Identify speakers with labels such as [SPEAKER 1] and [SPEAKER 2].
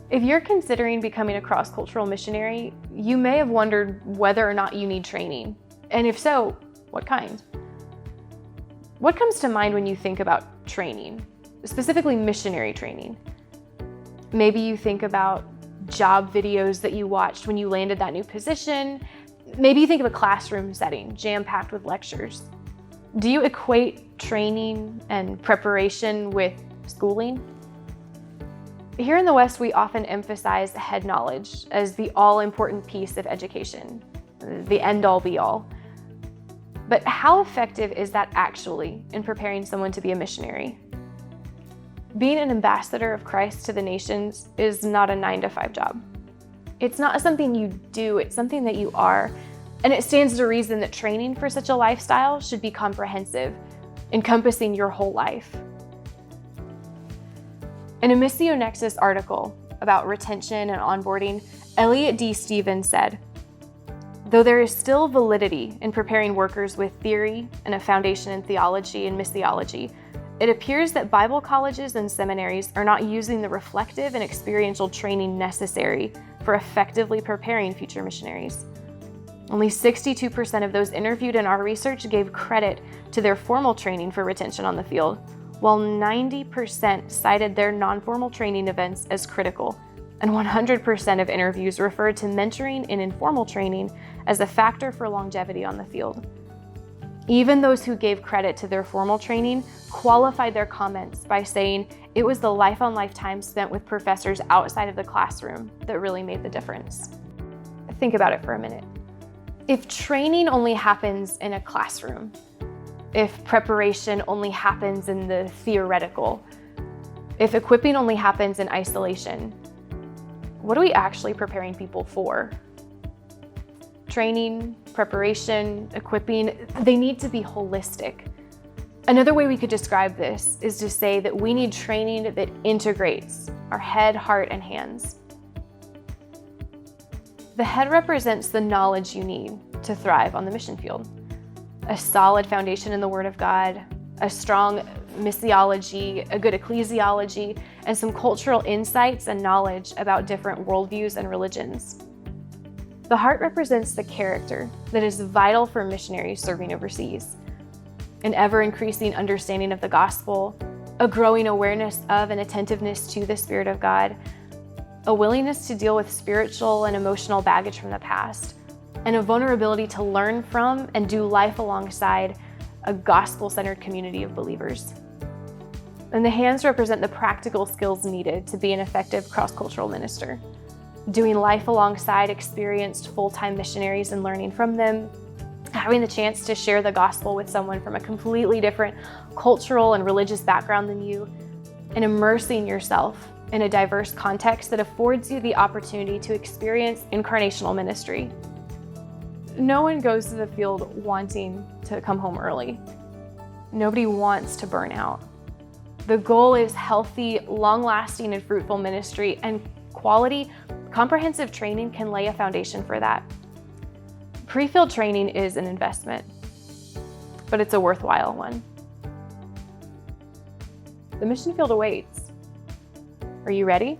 [SPEAKER 1] If you're considering becoming a cross-cultural missionary, you may have wondered whether or not you need training. And if so, what kind? What comes to mind when you think about training, specifically missionary training? Maybe you think about job videos that you watched when you landed that new position. Maybe you think of a classroom setting, jam-packed with lectures. Do you equate training and preparation with schooling? Here in the West, we often emphasize head knowledge as the all-important piece of education, the end-all be-all. But how effective is that actually in preparing someone to be a missionary? Being an ambassador of Christ to the nations is not a 9-to-5 job. It's not something you do, it's something that you are. And it stands to reason that training for such a lifestyle should be comprehensive, encompassing your whole life. In a Missio Nexus article about retention and onboarding, Elliot D. Stevens said, "Though there is still validity in preparing workers with theory and a foundation in theology and missiology, it appears that Bible colleges and seminaries are not using the reflective and experiential training necessary for effectively preparing future missionaries. Only 62% of those interviewed in our research gave credit to their formal training for retention on the field, while 90% cited their non-formal training events as critical, and 100% of interviews referred to mentoring and informal training as a factor for longevity on the field. Even those who gave credit to their formal training qualified their comments by saying it was the life-on-life time spent with professors outside of the classroom that really made the difference." Think about it for a minute. If training only happens in a classroom, if preparation only happens in the theoretical, if equipping only happens in isolation, what are we actually preparing people for? Training, preparation, equipping, they need to be holistic. Another way we could describe this is to say that we need training that integrates our head, heart, and hands. The head represents the knowledge you need to thrive on the mission field. A solid foundation in the Word of God, a strong missiology, a good ecclesiology, and some cultural insights and knowledge about different worldviews and religions. The heart represents the character that is vital for missionaries serving overseas. An ever-increasing understanding of the gospel, a growing awareness of and attentiveness to the Spirit of God, a willingness to deal with spiritual and emotional baggage from the past, and a vulnerability to learn from and do life alongside a gospel-centered community of believers. And the hands represent the practical skills needed to be an effective cross-cultural minister. Doing life alongside experienced full-time missionaries and learning from them, having the chance to share the gospel with someone from a completely different cultural and religious background than you, and immersing yourself in a diverse context that affords you the opportunity to experience incarnational ministry. No one goes to the field wanting to come home early. Nobody wants to burn out. The goal is healthy, long-lasting, and fruitful ministry, and quality, comprehensive training can lay a foundation for that. Pre-field training is an investment, but it's a worthwhile one. The mission field awaits. Are you ready?